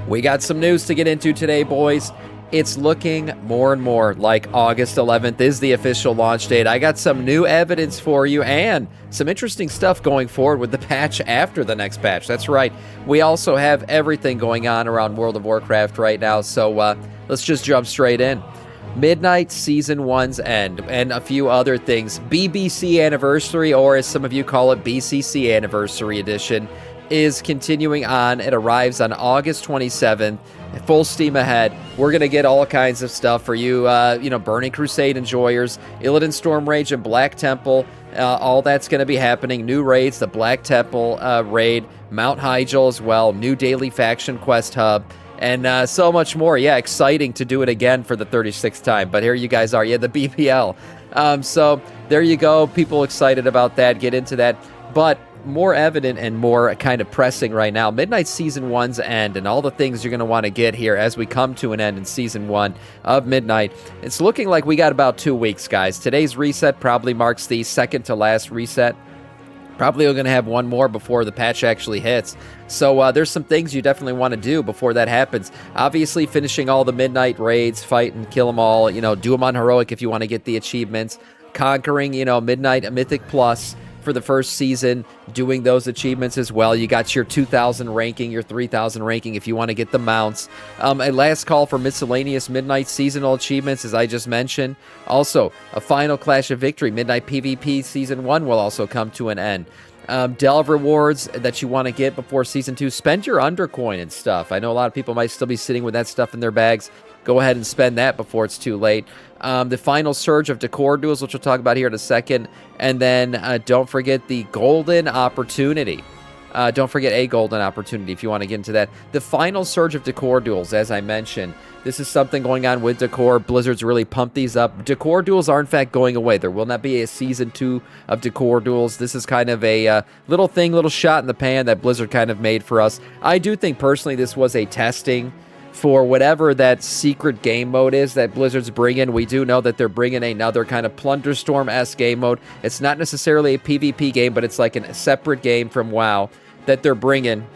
We got some news to get into today, boys. It's looking more and more like August 11th is the official launch date. I got some new evidence for you and some interesting stuff going forward with the patch after the next patch. That's right. We also have everything going on around World of Warcraft right now, so let's just jump straight in. Midnight Season 1's end, and a few other things. BBC Anniversary, or as some of you call it, BCC Anniversary Edition, is continuing on. It arrives on August 27th. Full steam ahead. We're going to get all kinds of stuff for you, Burning Crusade enjoyers, Illidan Stormrage and Black Temple. All that's going to be happening. New raids, the Black Temple raid, Mount Hyjal as well, new daily faction quest hub, and so much more. Yeah, exciting to do it again for the 36th time. But here you guys are. Yeah, the BPL. So there you go. People excited about that. Get into that. But more evident and more kind of pressing right now, Midnight Season 1's end and all the things you're going to want to get here as we come to an end in Season 1 of Midnight. It's looking like we got about 2 weeks, guys. Today's reset probably marks the second to last reset. Probably going to have one more before the patch actually hits. So there's some things you definitely want to do before that happens. Obviously, finishing all the Midnight raids, fight and kill them all. Do them on Heroic if you want to get the achievements. Conquering, Midnight Mythic Plus for the first season, doing those achievements as well. You got your 2,000 ranking, your 3,000 ranking if you want to get the mounts. A last call for miscellaneous Midnight seasonal achievements, as I just mentioned. Also, a final Clash of Victory, Midnight PvP Season 1 will also come to an end. Delve rewards that you want to get before Season 2. Spend your Undercoin and stuff. I know a lot of people might still be sitting with that stuff in their bags. Go ahead and spend that before it's too late. The final surge of Decor duels, which we'll talk about here in a second. And then don't forget the golden opportunity. Don't forget a golden opportunity if you want to get into that. The final surge of Decor duels, as I mentioned. This is something going on with Decor. Blizzard's really pumped these up. Decor duels are, in fact, going away. There will not be a Season 2 of Decor duels. This is kind of a little thing, little shot in the pan that Blizzard kind of made for us. I do think, personally, this was a testing for whatever that secret game mode is that Blizzard's bringing. We do know that they're bringing another kind of Plunderstorm-esque game mode. It's not necessarily a PvP game, but it's like a separate game from WoW that they're bringing.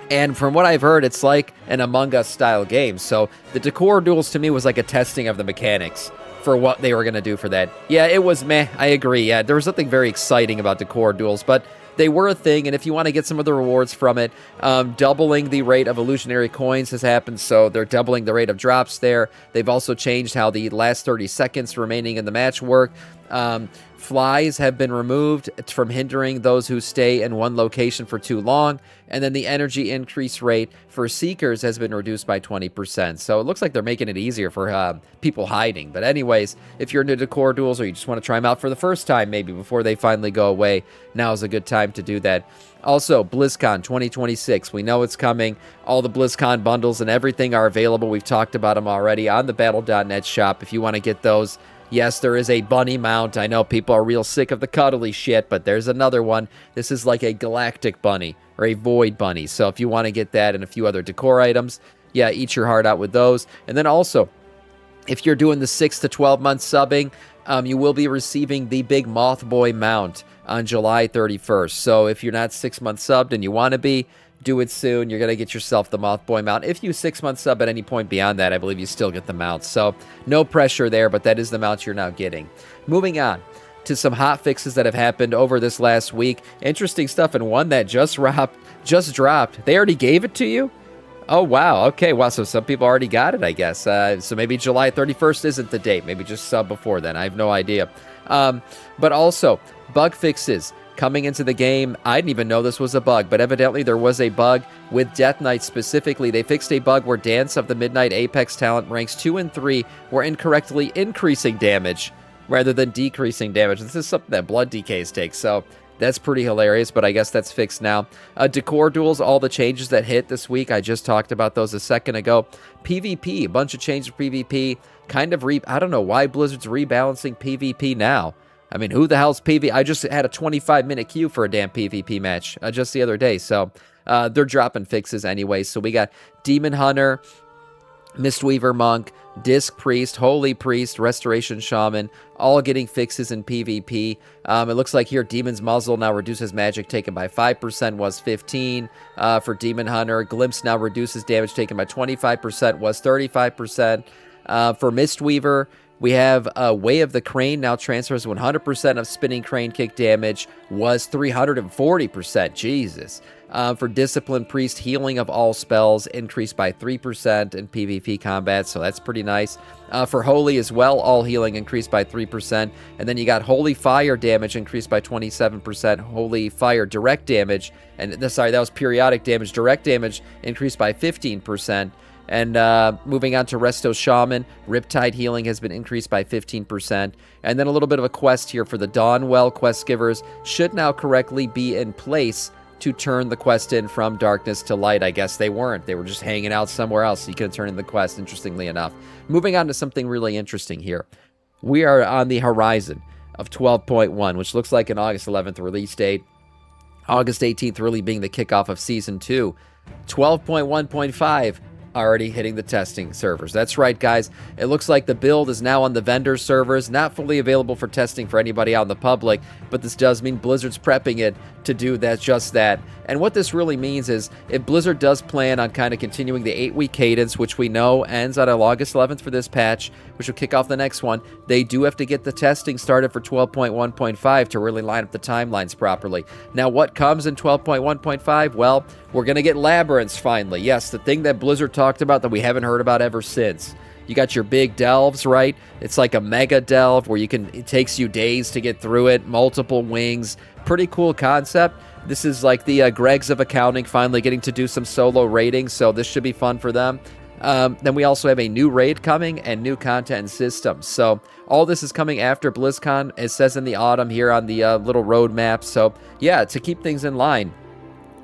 And from what I've heard, it's like an Among Us style game. So the Decor duels to me was like a testing of the mechanics for what they were going to do for that. Yeah, it was meh. I agree. Yeah, there was nothing very exciting about Decor duels, but they were a thing, and if you want to get some of the rewards from it, doubling the rate of illusionary coins has happened, so they're doubling the rate of drops there. They've also changed how the last 30 seconds remaining in the match work. Flies have been removed from hindering those who stay in one location for too long, and then the energy increase rate for Seekers has been reduced by 20%. So it looks like they're making it easier for people hiding. But anyways, if you're into Decor duels or you just want to try them out for the first time maybe before they finally go away, now is a good time to do that. Also, BlizzCon 2026, we know it's coming. All the BlizzCon bundles and everything are available. We've talked about them already on the Battle.net shop if you want to get those. Yes, there is a bunny mount. I know people are real sick of the cuddly shit, but there's another one. This is like a galactic bunny or a void bunny. So if you want to get that and a few other decor items, yeah, eat your heart out with those. And then also, if you're doing the 6 to 12 month subbing, you will be receiving the big Mothboy mount on July 31st. So if you're not 6 months subbed and you want to be, do it soon. You're going to get yourself the Mothboy mount. If you 6 months sub at any point beyond that, I believe you still get the mount. So no pressure there, but that is the mount you're now getting. Moving on to some hot fixes that have happened over this last week. Interesting stuff, and one that just dropped. They already gave it to you? Oh, wow. Okay, wow, so some people already got it, I guess. So maybe July 31st isn't the date. Maybe just sub before then. I have no idea. But also, bug fixes coming into the game. I didn't even know this was a bug, but evidently there was a bug with Death Knight specifically. They fixed a bug where Dance of the Midnight Apex talent ranks 2 and 3 were incorrectly increasing damage rather than decreasing damage. This is something that Blood DKs take, so that's pretty hilarious, but I guess that's fixed now. Decor duels, all the changes that hit this week, I just talked about those a second ago. PvP, a bunch of changes for PvP. I don't know why Blizzard's rebalancing PvP now. I mean, who the hell's PvP? I just had a 25-minute queue for a damn PvP match just the other day. So they're dropping fixes anyway. So we got Demon Hunter, Mistweaver Monk, Disc Priest, Holy Priest, Restoration Shaman, all getting fixes in PvP. It looks like here Demon's Muzzle now reduces magic taken by 5%, was 15. For Demon Hunter, Glimpse now reduces damage taken by 25%, was 35%. For Mistweaver, we have Way of the Crane now transfers 100% of spinning crane kick damage, was 340%. Jesus. For Discipline Priest, healing of all spells increased by 3% in PvP combat, so that's pretty nice. For Holy as well, all healing increased by 3%. And then you got Holy Fire damage increased by 27%. Holy Fire direct damage, and sorry, that was periodic damage. Direct damage increased by 15%. And moving on to Resto Shaman, Riptide healing has been increased by 15%. And then a little bit of a quest here for the Dawnwell quest givers should now correctly be in place to turn the quest in from darkness to light. I guess they weren't. They were just hanging out somewhere else. So you couldn't turn in the quest, interestingly enough. Moving on to something really interesting here. We are on the horizon of 12.1, which looks like an August 11th release date. August 18th really being the kickoff of Season 2. 12.1.5 already hitting the testing servers. That's right, guys. It looks like the build is now on the vendor servers, not fully available for testing for anybody out in the public, but this does mean Blizzard's prepping it to do that, just that. And what this really means is if Blizzard does plan on kind of continuing the 8-week cadence, which we know ends on August 11th for this patch, which will kick off the next one, they do have to get the testing started for 12.1.5 to really line up the timelines properly. Now, what comes in 12.1.5? Well, we're going to get Labyrinths finally. Yes, the thing that Blizzard talked about that we haven't heard about ever since. You got your big delves, right? It's like a mega delve where it takes you days to get through it, multiple wings. Pretty cool concept. This is like the Gregs of accounting finally getting to do some solo raiding, so this should be fun for them. Then we also have a new raid coming and new content and systems. So all this is coming after BlizzCon. It says in the autumn here on the little roadmap. So yeah, to keep things in line.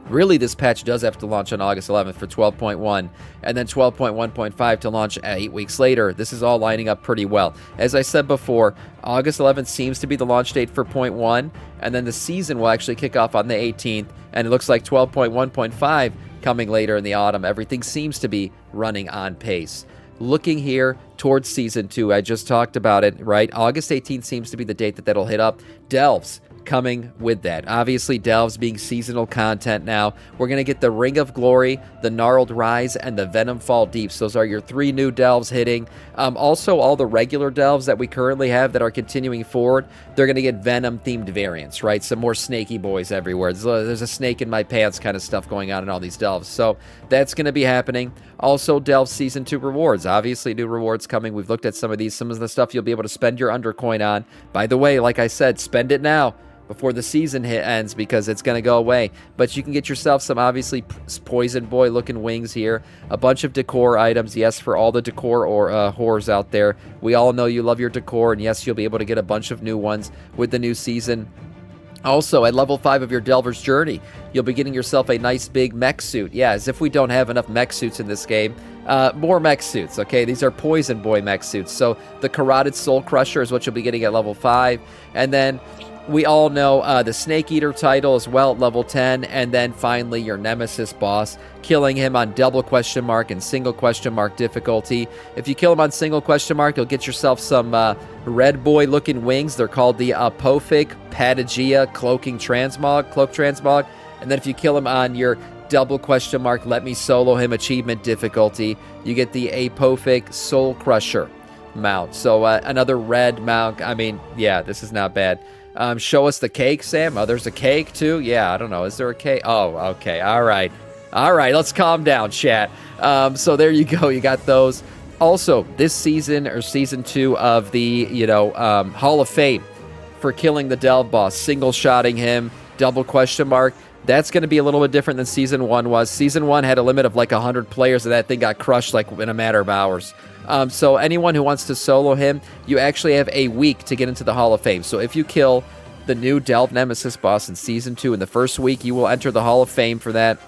Really, this patch does have to launch on August 11th for 12.1, and then 12.1.5 to launch 8 weeks later. This is all lining up pretty well. As I said before, August 11th seems to be the launch date for 0.1, and then the season will actually kick off on the 18th, and it looks like 12.1.5 coming later in the autumn. Everything seems to be running on pace. Looking here towards Season 2, I just talked about it, right? August 18th seems to be the date that'll hit up. Delves coming with that. Obviously, Delves being seasonal content now. We're going to get the Ring of Glory, the Gnarled Rise, and the Venom Fall Deeps. Those are your 3 new Delves hitting. Also, all the regular Delves that we currently have that are continuing forward, they're going to get Venom-themed variants, right? Some more snaky boys everywhere. There's a snake in my pants kind of stuff going on in all these Delves. So that's going to be happening. Also, Delve Season 2 rewards. Obviously, new rewards coming. We've looked at some of these. Some of the stuff you'll be able to spend your Undercoin on. By the way, like I said, spend it now before the season ends because it's going to go away. But you can get yourself some obviously Poison Boy looking wings here. A bunch of Decor items. Yes, for all the Decor or whores out there. We all know you love your Decor, and yes, you'll be able to get a bunch of new ones with the new season. Also, at level 5 of your Delver's Journey, you'll be getting yourself a nice big mech suit. Yeah, as if we don't have enough mech suits in this game. More mech suits, okay? These are Poison Boy mech suits. So the Carotid Soul Crusher is what you'll be getting at level 5. And then we all know the Snake Eater title as well at level 10. And then finally your Nemesis boss, killing him on double question mark and single question mark difficulty. If you kill him on single question mark, you'll get yourself some red boy looking wings. They're called the Apophic Patagia Cloak Transmog. And then if you kill him on your double question mark, let me solo him achievement difficulty, you get the Apophic Soul Crusher mount. So another red mount. I mean, yeah, this is not bad. Show us the cake, Sam. Oh, there's a cake too? Yeah, I don't know. Is there a cake? Oh, okay. All right. Let's calm down, chat. So there you go. You got those. Also, this season or Season 2 of the, Hall of Fame for killing the Delve boss, single-shotting him, double question mark. That's going to be a little bit different than Season 1 was. Season 1 had a limit of like 100 players, and that thing got crushed like in a matter of hours. So anyone who wants to solo him, you actually have a week to get into the Hall of Fame. So if you kill the new Delve Nemesis boss in Season 2 in the first week, you will enter the Hall of Fame for that.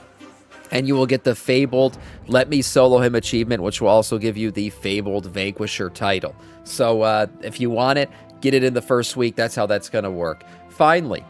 And you will get the Fabled Let Me Solo Him achievement, which will also give you the Fabled Vanquisher title. So if you want it, get it in the first week. That's how that's going to work. Finally,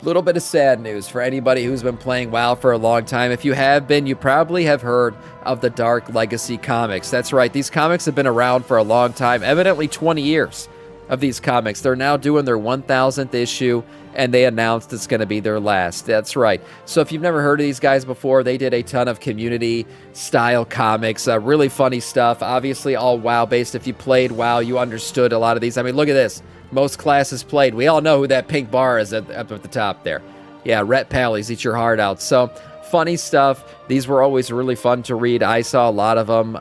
Little bit of sad news for anybody who's been playing WoW for a long time. If you have been, you probably have heard of the Dark Legacy comics. That's right, these comics have been around for a long time, evidently 20 years of these comics. They're now doing their 1000th issue, and they announced it's going to be their last. That's right. So if you've never heard of these guys before, they did a ton of community-style comics, really funny stuff, obviously all WoW-based. If you played WoW, you understood a lot of these. I mean, look at this. Most classes played. We all know who that pink bar is up at the top there. Yeah, Rhett Pallies, eat your heart out. So, funny stuff. These were always really fun to read. I saw a lot of them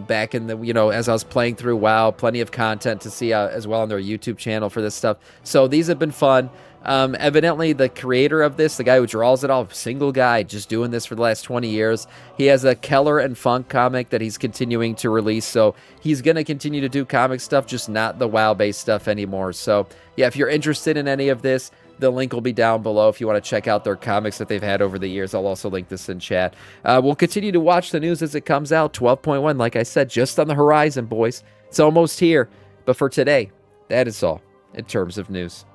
back in the, as I was playing through WoW. Plenty of content to see as well on their YouTube channel for this stuff. So, these have been fun. Evidently, the creator of this, the guy who draws it all, single guy, just doing this for the last 20 years. He has a Keller and Funk comic that he's continuing to release, so he's going to continue to do comic stuff, just not the WoW-based stuff anymore. So, yeah, if you're interested in any of this, the link will be down below if you want to check out their comics that they've had over the years. I'll also link this in chat. We'll continue to watch the news as it comes out. 12.1, like I said, just on the horizon, boys. It's almost here. But for today, that is all in terms of news.